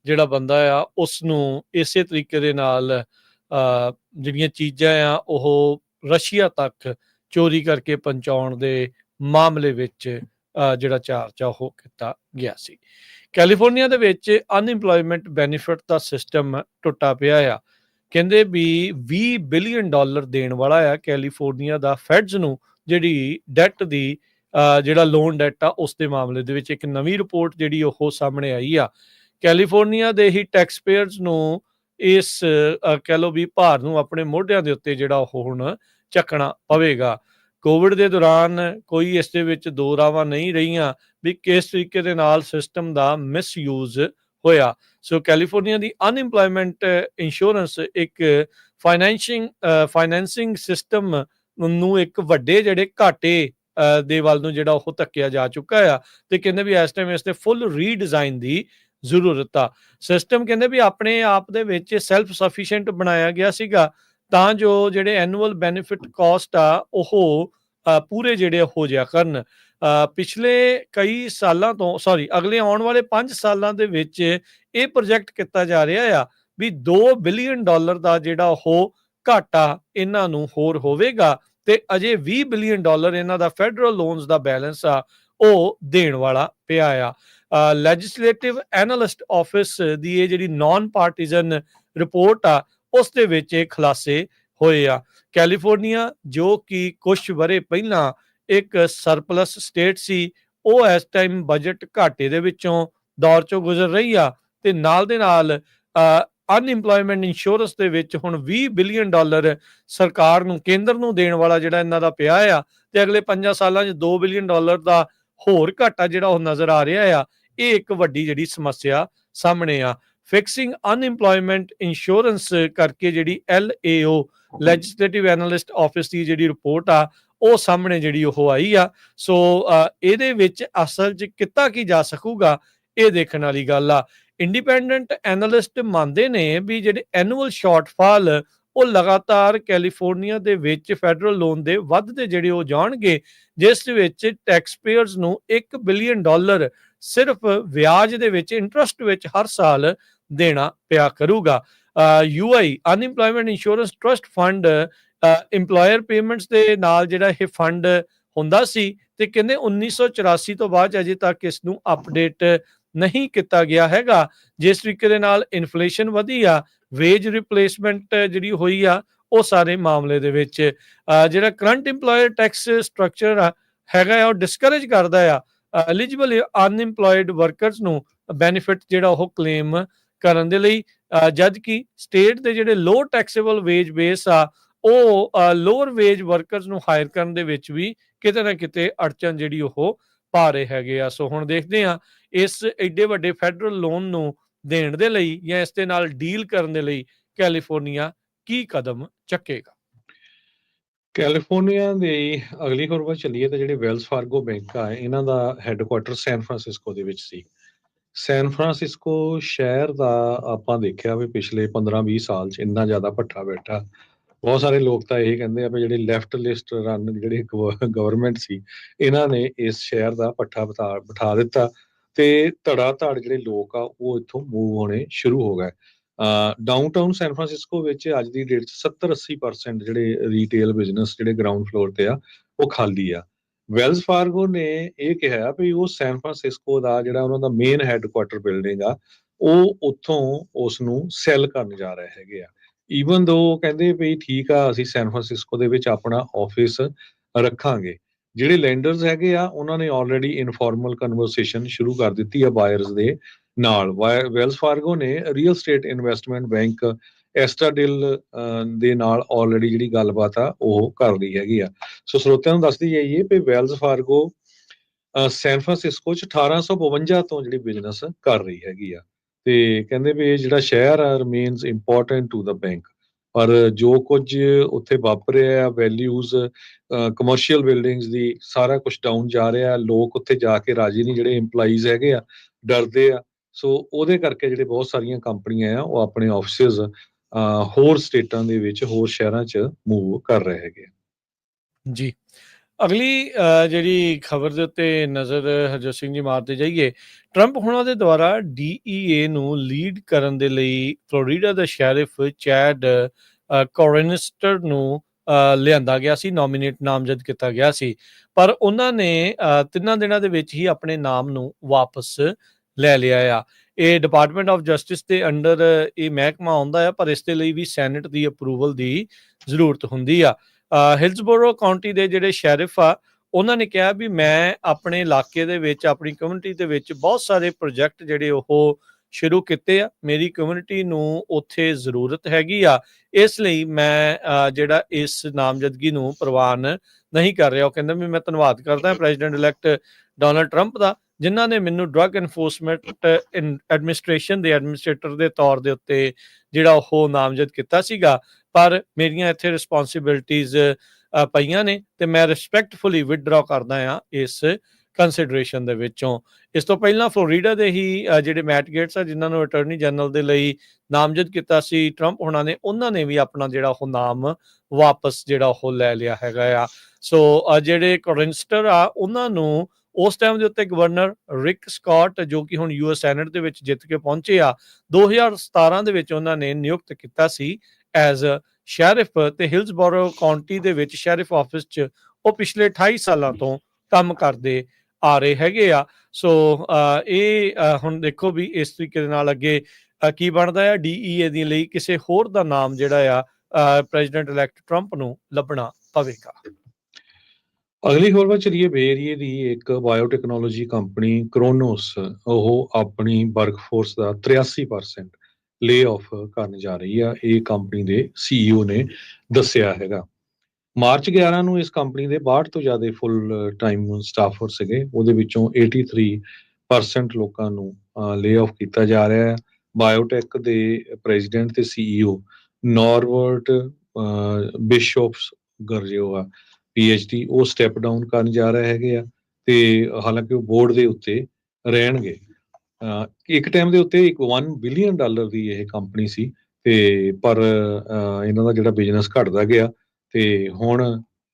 ਜਿਹੜਾ ਬੰਦਾ ਆ ਉਸ ਨੂੰ ਇਸੇ ਤਰੀਕੇ ਦੇ ਨਾਲ ਜਿਹੜੀਆਂ ਚੀਜ਼ਾਂ ਆ ਉਹ ਰਸ਼ੀਆ ਤੱਕ ਚੋਰੀ ਕਰਕੇ ਪਹੁੰਚਾਉਣ ਦੇ ਮਾਮਲੇ ਵਿੱਚ ਜਿਹੜਾ ਚਾਰਜ ਆ ਉਹ ਕੀਤਾ ਗਿਆ ਸੀ। ਕੈਲੀਫੋਰਨੀਆ ਦੇ ਵਿੱਚ ਅਨਇੰਪਲੋਇਮੈਂਟ ਬੈਨੀਫਿਟ ਦਾ ਸਿਸਟਮ ਟੁੱਟਾ ਪਿਆ ਆ। ਕਹਿੰਦੇ ਵੀ $20 ਬਿਲੀਅਨ ਦੇਣ ਵਾਲਾ ਆ ਕੈਲੀਫੋਰਨੀਆ ਦਾ ਫੈਡਸ ਨੂੰ, ਜਿਹੜੀ ਡੈਟ ਦੀ ਜਿਹੜਾ ਲੋਨ ਡੈਟ ਆ ਉਸ ਦੇ ਮਾਮਲੇ ਦੇ ਵਿੱਚ। ਇੱਕ ਨਵੀਂ ਰਿਪੋਰਟ ਜਿਹੜੀ ਉਹ ਸਾਹਮਣੇ ਆਈ ਆ। ਕੈਲੀਫੋਰਨੀਆ ਦੇ ਹੀ ਟੈਕਸ ਪੇਅਰਸ ਨੂੰ ਇਸ ਕਹਿ ਲਓ ਵੀ ਭਾਰ ਨੂੰ ਆਪਣੇ ਮੋਢਿਆਂ ਦੇ ਉੱਤੇ ਜਿਹੜਾ ਉਹ ਹੁਣ ਚੱਕਣਾ ਪਵੇਗਾ। ਕੋਵਿਡ ਦੇ ਦੌਰਾਨ ਕੋਈ ਇਸ ਦੇ ਵਿੱਚ ਦੋ ਰਾਵਾਂ ਨਹੀਂ ਰਹੀਆਂ ਵੀ ਕਿਸ ਤਰੀਕੇ ਦੇ ਨਾਲ ਸਿਸਟਮ ਦਾ ਮਿਸਯੂਜ਼ ਹੋਇਆ। ਸੋ ਕੈਲੀਫੋਰਨੀਆ ਦੀ ਅਨਇੰਪਲੋਇਮੈਂਟ ਇੰਸ਼ੋਰੈਂਸ ਇੱਕ ਫਾਈਨੈਂਸਿੰਗ ਸਿਸਟਮ ਨੂੰ ਇੱਕ ਵੱਡੇ ਜਿਹੜੇ ਘਾਟੇ ਦੇ ਵੱਲ ਨੂੰ ਜਿਹੜਾ ਉਹ ਧੱਕਿਆ ਜਾ ਚੁੱਕਾ ਆ। ਤੇ ਕਹਿੰਦੇ ਵੀ ਇਸ ਟਾਈਮ ਇਸ ਤੇ ਫੁੱਲ ਰੀਡਿਜ਼ਾਈਨ ਦੀ ਜ਼ਰੂਰਤ ਆ। ਸਿਸਟਮ ਕਹਿੰਦੇ ਵੀ ਆਪਣੇ ਆਪ ਦੇ ਵਿੱਚ ਸੈਲਫ ਸਫੀਸ਼ੀਐਂਟ ਬਣਾਇਆ ਗਿਆ ਸੀਗਾ ਤਾਂ ਜੋ ਜਿਹੜੇ ਐਨੂਅਲ ਬੈਨੀਫਿਟ ਕਾਸਟ ਆ ਉਹ ਪੂਰੇ ਜਿਹੜੇ ਹੋ ਜਾਇਆ ਕਰਨ। ਪਿਛਲੇ ਕਈ ਸਾਲਾਂ ਤੋਂ ਅਗਲੇ ਆਉਣ ਵਾਲੇ 5 ਸਾਲਾਂ ਦੇ ਵਿੱਚ ਇਹ ਪ੍ਰੋਜੈਕਟ ਕੀਤਾ ਜਾ ਰਿਹਾ ਆ ਵੀ $2 ਬਿਲੀਅਨ ਦਾ ਜਿਹੜਾ ਉਹ ਘਾਟਾ ਇਹਨਾਂ ਨੂੰ ਹੋਰ ਹੋਵੇਗਾ ਤੇ ਅਜੇ $20 ਬਿਲੀਅਨ ਇਹਨਾਂ ਦਾ ਫੈਡਰਲ ਲੋਨਸ ਦਾ ਬੈਲੈਂਸ ਆ ਉਹ ਦੇਣ ਵਾਲਾ ਪਿਆ ਆ। ਲੈਜਿਸਲੇਟਿਵ ਐਨਾਲਿਸਟ ਆਫਿਸ ਦੀ ਇਹ ਜਿਹੜੀ ਨਾਨ ਪਾਰਟੀਜ਼ਨ ਰਿਪੋਰਟ ਆ ਉਸ ਦੇ ਵਿੱਚ ਇਹ ਖੁਲਾਸੇ ਹੋਏ ਆ। ਕੈਲੀਫੋਰਨੀਆ ਜੋ ਕਿ ਕੁਝ ਵਰੇ ਪਹਿਲਾਂ ਇੱਕ ਸਰਪਲਸ ਸਟੇਟ ਸੀ, ਉਹ ਇਸ ਟਾਈਮ ਬਜਟ ਘਾਟੇ ਦੇ ਵਿੱਚੋਂ ਦੌਰ ਚੋਂ ਗੁਜ਼ਰ ਰਹੀ ਆ ਤੇ ਨਾਲ ਦੇ ਨਾਲ ਅਨਇੰਪਲੋਇਮੈਂਟ ਇੰਸ਼ੋਰੈਂਸ ਦੇ ਵਿੱਚ ਹੁਣ $20 ਬਿਲੀਅਨ ਸਰਕਾਰ ਨੂੰ, ਕੇਂਦਰ ਨੂੰ ਦੇਣ ਵਾਲਾ ਜਿਹੜਾ ਇਹਨਾਂ ਦਾ ਪਿਆ ਆ ਤੇ ਅਗਲੇ 5 ਸਾਲਾਂ 'ਚ $2 ਬਿਲੀਅਨ ਦਾ ਹੋਰ ਘਾਟਾ ਜਿਹੜਾ ਉਹ ਨਜ਼ਰ ਆ ਰਿਹਾ ਆ। ਇਹ ਇੱਕ ਵੱਡੀ ਜਿਹੜੀ ਸਮੱਸਿਆ ਸਾਹਮਣੇ ਆ। ਫਿਕਸਿੰਗ ਅਨਇੰਪਲੋਇਮੈਂਟ ਇੰਸ਼ੋਰੈਂਸ ਕਰਕੇ ਜਿਹੜੀ LAO ਲੈਜਿਸਲੇਟਿਵ ਐਨਾਲਿਸਟ ਆਫਿਸ ਦੀ ਜਿਹੜੀ ਰਿਪੋਰਟ ਆ ਉਹ ਸਾਹਮਣੇ ਜਿਹੜੀ ਉਹ ਆਈ ਆ। ਸੋ ਇਹਦੇ ਵਿੱਚ ਅਸਲ 'ਚ ਕੀਤਾ ਕੀ ਜਾ ਸਕੂਗਾ ਇਹ ਦੇਖਣ ਵਾਲੀ ਗੱਲ ਆ। ਇੰਡੀਪੈਂਡੈਂਟ ਐਨਾਲਿਸਟ ਮੰਨਦੇ ਨੇ ਵੀ ਜਿਹੜੇ ਐਨੂਅਲ ਸ਼ਾਰਟਫਾਲ ਉਹ ਲਗਾਤਾਰ ਕੈਲੀਫੋਰਨੀਆ ਦੇ ਵਿੱਚ ਫੈਡਰਲ ਲੋਨ ਦੇ ਵੱਧਦੇ ਜਿਹੜੇ ਉਹ ਜਾਣਗੇ, ਜਿਸ ਵਿੱਚ ਟੈਕਸ ਪੇਅਰਸ ਨੂੰ $1 ਬਿਲੀਅਨ ਸਿਰਫ ਵਿਆਜ ਦੇ ਵਿੱਚ, ਇੰਟਰਸਟ ਵਿੱਚ ਹਰ ਸਾਲ ਦੇਣਾ ਪਿਆ ਕਰੂਗਾ। UI unemployment insurance trust fund employer payments ਦੇ ਨਾਲ ਜਿਹੜਾ ਇਹ ਫੰਡ ਹੁੰਦਾ ਸੀ ਤੇ ਕਹਿੰਦੇ 1984 ਤੋਂ ਬਾਅਦ ਅਜੇ ਤੱਕ ਇਸ ਨੂੰ ਅਪਡੇਟ ਨਹੀਂ ਕੀਤਾ ਗਿਆ ਹੈਗਾ। ਜਿਸ ਤਰੀਕੇ ਦੇ ਨਾਲ ਇਨਫਲੇਸ਼ਨ ਵਧੀ ਆ, ਵੇਜ ਰਿਪਲੇਸਮੈਂਟ ਜਿਹੜੀ ਹੋਈ ਆ, ਉਹ ਸਾਰੇ ਮਾਮਲੇ ਦੇ ਵਿੱਚ ਜਿਹੜਾ ਕਰੰਟ ਇੰਪਲੋਇਰ ਟੈਕਸ ਸਟਰਕਚਰ ਆ ਹੈਗਾ ਆ, ਉਹ ਡਿਸਕਰੇਜ ਕਰਦਾ ਆ ਐਲੀਜੀਬਲ ਅਨਇੰਪਲੋਇਡ ਵਰਕਰਸ ਨੂੰ ਬੈਨੀਫਿਟ ਜਿਹੜਾ ਉਹ ਕਲੇਮ ਕਰਨ ਦੇ ਲਈ, ਜਦ ਕਿ ਸਟੇਟ ਦੇ ਜਿਹੜੇ ਲੋ ਟੈਕਸੇਬਲ ਵੇਜ ਬੇਸ ਆ, ਉਹ ਲੋਅਰ ਵੇਜ ਵਰਕਰਸ ਨੂੰ ਹਾਇਰ ਕਰਨ ਦੇ ਵਿੱਚ ਵੀ ਕਿਤੇ ਨਾ ਕਿਤੇ ਅੜਚਨ ਜਿਹੜੀ ਉਹ ਪਾ ਰਹੇ ਹੈਗੇ ਆ। ਸੋ ਹੁਣ ਦੇਖਦੇ ਆ ਇਸ ਐਡੇ ਵੱਡੇ ਫੈਡਰਲ ਲੋਨ ਨੂੰ ਦੇਣ ਦੇ ਲਈ ਜਾਂ ਇਸ ਦੇ ਨਾਲ ਡੀਲ ਕਰਨ ਦੇ ਲਈ ਕੈਲੀਫੋਰਨੀਆ ਕੀ ਕਦਮ ਚੱਕੇਗਾ। ਕੈਲੀਫੋਰਨੀਆ ਦੀ ਅਗਲੀ ਖਬਰ ਵੱਲ ਚੱਲੀਏ ਤਾਂ ਜਿਹੜੇ ਵੈਲਸ ਫਾਰਗੋ ਬੈਂਕ ਆ, ਇਹਨਾਂ ਦਾ ਹੈੱਡਕੁਆਟਰ ਸੈਨ ਫਰਾਂਸਿਸਕੋ ਦੇ ਵਿੱਚ ਸੀ। ਸੈਨ ਫਰਾਂਸਿਸਕੋ ਸ਼ਹਿਰ ਦਾ ਆਪਾਂ ਦੇਖਿਆ ਵੀ ਪਿਛਲੇ 15-20 ਸਾਲ 'ਚ ਇੰਨਾ ਜ਼ਿਆਦਾ ਭੱਠਾ ਬੈਠਾ। ਬਹੁਤ ਸਾਰੇ ਲੋਕ ਤਾਂ ਇਹ ਕਹਿੰਦੇ ਆ ਵੀ ਜਿਹੜੀ ਲੈਫਟ ਲਿਸਟ ਰਨ ਜਿਹੜੀ ਗਵਰਨਮੈਂਟ ਸੀ, ਇਹਨਾਂ ਨੇ ਇਸ ਸ਼ਹਿਰ ਦਾ ਭੱਠਾ ਬਿਠਾ ਦਿੱਤਾ ਤੇ ਧੜਾ ਧੜ ਜਿਹੜੇ ਲੋਕ ਆ ਉਹ ਇੱਥੋਂ ਮੂਵ ਹੋਣੇ ਸ਼ੁਰੂ ਹੋ ਗਏ। ਡਾਊਨਟਾਊਨ ਸੈਨ ਫਰਾਂਸਿਸਕੋ ਵਿੱਚ ਅੱਜ ਦੀ ਡੇਟ 'ਚ 70-80% ਜਿਹੜੇ ਰੀਟੇਲ ਬਿਜ਼ਨਸ ਜਿਹੜੇ ਗਰਾਊਂਡ ਫਲੋਰ ਤੇ ਆ, ਉਹ ਖਾਲੀ ਆ। ਵੈਲਸ ਫਾਰਗੋ ਨੇ ਇਹ ਕਿਹਾ ਵੀ ਉਹ ਸੈਨ ਫਰਾਂਸਿਸਕੋ ਦਾ ਜਿਹੜਾ ਉਹਨਾਂ ਦਾ ਮੇਨ ਹੈੱਡਕੁਆਟਰ ਬਿਲਡਿੰਗ ਆ, ਉਹ ਉੱਥੋਂ ਉਸ ਨੂੰ ਸੈੱਲ ਕਰਨ ਜਾ ਰਹੇ ਹੈਗੇ ਆ। ਈਵਨ ਦੋ ਕਹਿੰਦੇ ਵੀ ਠੀਕ ਆ, ਅਸੀਂ ਸੈਨ ਫਰਾਂਸਿਸਕੋ ਦੇ ਵਿੱਚ ਆਪਣਾ ਆਫਿਸ ਰੱਖਾਂਗੇ। ਜਿਹੜੇ ਲੈਂਡਰਸ ਹੈਗੇ ਆ, ਉਹਨਾਂ ਨੇ ਆਲਰੇਡੀ ਇਨਫੋਰਮਲ ਕਨਵਰਸੇਸ਼ਨ ਸ਼ੁਰੂ ਕਰ ਦਿੱਤੀ ਆ ਬਾਇਰਸ ਦੇ ਨਾਲ। ਵੈਲਸ ਫਾਰਗੋ ਨੇ ਰੀਅਲ ਸਟੇਟ ਇਨਵੈਸਟਮੈਂਟ ਬੈਂਕ ਐਸਟਾਡਿਲ ਦੇ ਨਾਲ ਆਲਰੇਡੀ ਜਿਹੜੀ ਗੱਲਬਾਤ ਆ ਉਹ ਕਰ ਲਈ ਹੈਗੀ ਆ। ਸੋ ਸਰੋਤਿਆਂ ਨੂੰ ਦੱਸਦੀ ਜਾਈਏ ਵੀ ਵੈਲਸ ਫਾਰਗੋ ਸੈਨ ਫਰਾਂਸਿਸਕੋ 'ਚ 1852 ਤੋਂ ਜਿਹੜੀ ਬਿਜ਼ਨਸ ਕਰ ਰਹੀ ਹੈਗੀ ਆ ਤੇ ਕਹਿੰਦੇ ਵੀ ਇਹ ਜਿਹੜਾ ਸ਼ਹਿਰ ਆ remains important to the bank. ਪਰ ਜੋ ਕੁਝ ਉੱਥੇ ਵਾਪਰਿਆ, ਵੈਲਿਊਜ਼, ਕਮਰਸ਼ੀਅਲ ਬਿਲਡਿੰਗਸ ਦੀ ਸਾਰਾ ਕੁਝ ਡਾਊਨ ਜਾ ਰਿਹਾ। ਲੋਕ ਉੱਥੇ ਜਾ ਕੇ ਰਾਜੀ ਨਹੀਂ, ਜਿਹੜੇ ਇੰਪਲਾਈਜ਼ ਹੈਗੇ ਆ ਡਰਦੇ ਆ। ਸੋ ਉਹਦੇ ਕਰਕੇ ਜਿਹੜੇ ਬਹੁਤ ਸਾਰੀਆਂ ਕੰਪਨੀਆਂ ਆ, ਉਹ ਆਪਣੇ ਆਫਿਸਿਸ ਹੋਰ ਸਟੇਟਾਂ ਦੇ ਵਿੱਚ, ਹੋਰ ਸ਼ਹਿਰਾਂ 'ਚ ਮੂਵ ਕਰ ਰਹੇ ਹੈਗੇ ਆ। ਜੀ, ਅਗਲੀ ਜਿਹੜੀ ਖਬਰ ਦੇ ਉੱਤੇ ਨਜ਼ਰ ਹਰਜੋਤ ਸਿੰਘ ਜੀ ਮਾਰਦੇ ਜਾਈਏ, ਟਰੰਪ ਹੁਣਾਂ ਦੇ ਦੁਆਰਾ DEA ਨੂੰ ਲੀਡ ਕਰਨ ਦੇ ਲਈ ਫਲੋਰੀਡਾ ਦਾ ਸ਼ੈਰਿਫ ਚੈਡ ਕੋਰਨਸਟਰ ਨੂੰ ਲਿਆਂਦਾ ਗਿਆ ਸੀ, ਨਾਮਜ਼ਦ ਕੀਤਾ ਗਿਆ ਸੀ, ਪਰ ਉਹਨਾਂ ਨੇ 3 ਦਿਨਾਂ ਦੇ ਵਿੱਚ ਹੀ ਆਪਣੇ ਨਾਮ ਨੂੰ ਵਾਪਸ ਲੈ ਲਿਆ ਆ। ਇਹ ਡਿਪਾਰਟਮੈਂਟ ਆਫ ਜਸਟਿਸ ਦੇ ਅੰਡਰ ਇਹ ਮਹਿਕਮਾ ਆਉਂਦਾ ਆ, ਪਰ ਇਸ ਦੇ ਲਈ ਵੀ ਸੈਨੇਟ ਦੀ ਅਪਰੂਵਲ ਦੀ ਜ਼ਰੂਰਤ ਹੁੰਦੀ ਆ। ਹਿਲਸਬੋਰੋ ਕਾਉਂਟੀ ਦੇ ਜਿਹੜੇ ਸ਼ੈਰਿਫ ਆ, ਉਹਨਾਂ ਨੇ ਕਿਹਾ ਵੀ ਮੈਂ ਆਪਣੇ ਇਲਾਕੇ ਦੇ ਵਿੱਚ, ਆਪਣੀ ਕਮਿਊਨਿਟੀ ਦੇ ਵਿੱਚ ਬਹੁਤ ਸਾਰੇ ਪ੍ਰੋਜੈਕਟ ਜਿਹੜੇ ਉਹ ਸ਼ੁਰੂ ਕੀਤੇ ਆ। ਮੇਰੀ ਕਮਿਊਨਿਟੀ ਨੂੰ ਉੱਥੇ ਜ਼ਰੂਰਤ ਹੈਗੀ ਆ, ਇਸ ਲਈ ਮੈਂ ਜਿਹੜਾ ਇਸ ਨਾਮਜ਼ਦਗੀ ਨੂੰ ਪ੍ਰਵਾਨ ਨਹੀਂ ਕਰ ਰਿਹਾ। ਉਹ ਕਹਿੰਦਾ ਵੀ ਮੈਂ ਧੰਨਵਾਦ ਕਰਦਾ ਪ੍ਰੈਜ਼ੀਡੈਂਟ ਇਲੈਕਟ ਡੋਨਲਡ ਟਰੰਪ ਦਾ, ਜਿਨ੍ਹਾਂ ਨੇ ਮੈਨੂੰ ਡਰੱਗ ਐਨਫੋਰਸਮੈਂਟ ਐਡਮਿਨਿਸਟ੍ਰੇਸ਼ਨ ਦੇ ਐਡਮਿਨਿਸਟ੍ਰੇਟਰ ਦੇ ਤੌਰ ਦੇ ਉੱਤੇ ਜਿਹੜਾ ਉਹ ਨਾਮਜ਼ਦ ਕੀਤਾ ਸੀਗਾ, ਪਰ ਮੇਰੀਆਂ ਇੱਥੇ ਰਿਸਪੌਂਸਿਬਿਲਿਟੀਜ਼ ਪਈਆਂ ਨੇ ਤੇ ਮੈਂ ਰਿਸਪੈਕਟਫੁਲੀ ਵਿਦਡਰਾ ਕਰਦਾ ਆ ਇਸ ਕੰਸੀਡਰੇਸ਼ਨ ਦੇ ਵਿੱਚੋਂ। ਇਸ ਤੋਂ ਪਹਿਲਾਂ ਫਲੋਰੀਡਾ ਦੇ ਹੀ ਜਿਹੜੇ ਮੈਟ ਗੇਟਸ ਆ, ਜਿਨ੍ਹਾਂ ਨੂੰ ਅਟਾਰਨੀ ਜਨਰਲ ਦੇ ਲਈ ਨਾਮਜ਼ਦ ਕੀਤਾ ਸੀ ਟਰੰਪ ਹੁਣਾਂ ਨੇ, ਉਹਨਾਂ ਨੇ ਵੀ ਆਪਣਾ ਜਿਹੜਾ ਉਹ ਨਾਮ ਵਾਪਸ ਜਿਹੜਾ ਉਹ ਲੈ ਲਿਆ ਹੈਗਾ ਆ। ਸੋ ਜਿਹੜੇ ਕੋਰਿੰਸਟਰ ਆ, ਉਹਨਾਂ ਨੂੰ ਉਸ ਟਾਈਮ ਦੇ ਉੱਤੇ ਗਵਰਨਰ ਰਿਕ ਸਕਾਟ, ਜੋ ਕਿ ਹੁਣ US ਸੈਨੇਟ ਦੇ ਵਿੱਚ ਜਿੱਤ ਕੇ ਪਹੁੰਚੇ ਆ, 2017 ਦੇ ਵਿੱਚ ਉਹਨਾਂ ਨੇ ਨਿਯੁਕਤ ਕੀਤਾ ਸੀ ਐਜ਼ ਸ਼ੈਰਿਫ, ਤੇ ਹਿਲਸਬੋਰੋ ਕਾਉਂਟੀ ਦੇ ਵਿੱਚ ਸ਼ੈਰਿਫ ਆਫਿਸ 'ਚ ਉਹ ਪਿਛਲੇ 28 ਸਾਲਾਂ ਤੋਂ ਕੰਮ ਕਰਦੇ ਆ ਰਹੇ ਹੈਗੇ ਆ। ਸੋ ਇਹ ਹੁਣ ਦੇਖੋ ਵੀ ਇਸ ਤਰੀਕੇ ਦੇ ਨਾਲ ਅੱਗੇ ਕੀ ਬਣਦਾ ਆ। DEA ਦੇ ਲਈ ਕਿਸੇ ਹੋਰ ਦਾ ਨਾਮ ਜਿਹੜਾ ਆ ਪ੍ਰੈਜ਼ੀਡੈਂਟ ਇਲੈਕਟ ਟਰੰਪ ਨੂੰ ਲੱਭਣਾ ਪਵੇਗਾ। ਅਗਲੀ ਖਬਰ ਵੱਲ ਚੱਲੀਏ। ਬੇ ਏਰੀਏ ਦੀ ਇੱਕ ਬਾਇਓਟੈਕਨੋਲੋਜੀ ਕੰਪਨੀ ਕ੍ਰੋਨੋਸ, ਉਹ ਆਪਣੀ ਵਰਕਫੋਰਸ ਦਾ 83% ਲੇ ਆਫ ਕਰਨ ਜਾ ਰਹੀ ਆ। ਇਹ ਕੰਪਨੀ ਦੇ CEO ਨੇ ਦੱਸਿਆ ਹੈਗਾ। ਮਾਰਚ 11 ਨੂੰ ਇਸ ਕੰਪਨੀ ਦੇ 62 ਤੋਂ ਜ਼ਿਆਦਾ ਫੁੱਲ ਟਾਈਮ ਸਟਾਫਰ ਸੀਗੇ, ਉਹਦੇ ਵਿੱਚੋਂ 83% ਲੋਕਾਂ ਨੂੰ ਲੇ ਆਫ ਕੀਤਾ ਜਾ ਰਿਹਾ ਹੈ। ਬਾਇਓਟੈਕ ਦੇ ਪ੍ਰੈਜ਼ੀਡੈਂਟ ਤੇ CEO ਨੋਰਵਰਟ ਬਿਸ਼ੋਪਸ ਗਰਜੋ ਆ PhD, ਉਹ ਸਟੈਪ ਡਾਊਨ ਕਰਨ ਜਾ ਰਹੇ ਹੈਗੇ ਆ ਤੇ ਹਾਲਾਂਕਿ ਉਹ ਬੋਰਡ ਦੇ ਉੱਤੇ ਰਹਿਣਗੇ। ਇੱਕ ਟਾਈਮ ਦੇ ਉੱਤੇ $1 ਬਿਲੀਅਨ ਦੀ ਇਹ ਕੰਪਨੀ ਸੀ, ਤੇ ਪਰ ਇਹਨਾਂ ਦਾ ਜਿਹੜਾ ਬਿਜ਼ਨਸ ਘਟਦਾ ਗਿਆ ਤੇ ਹੁਣ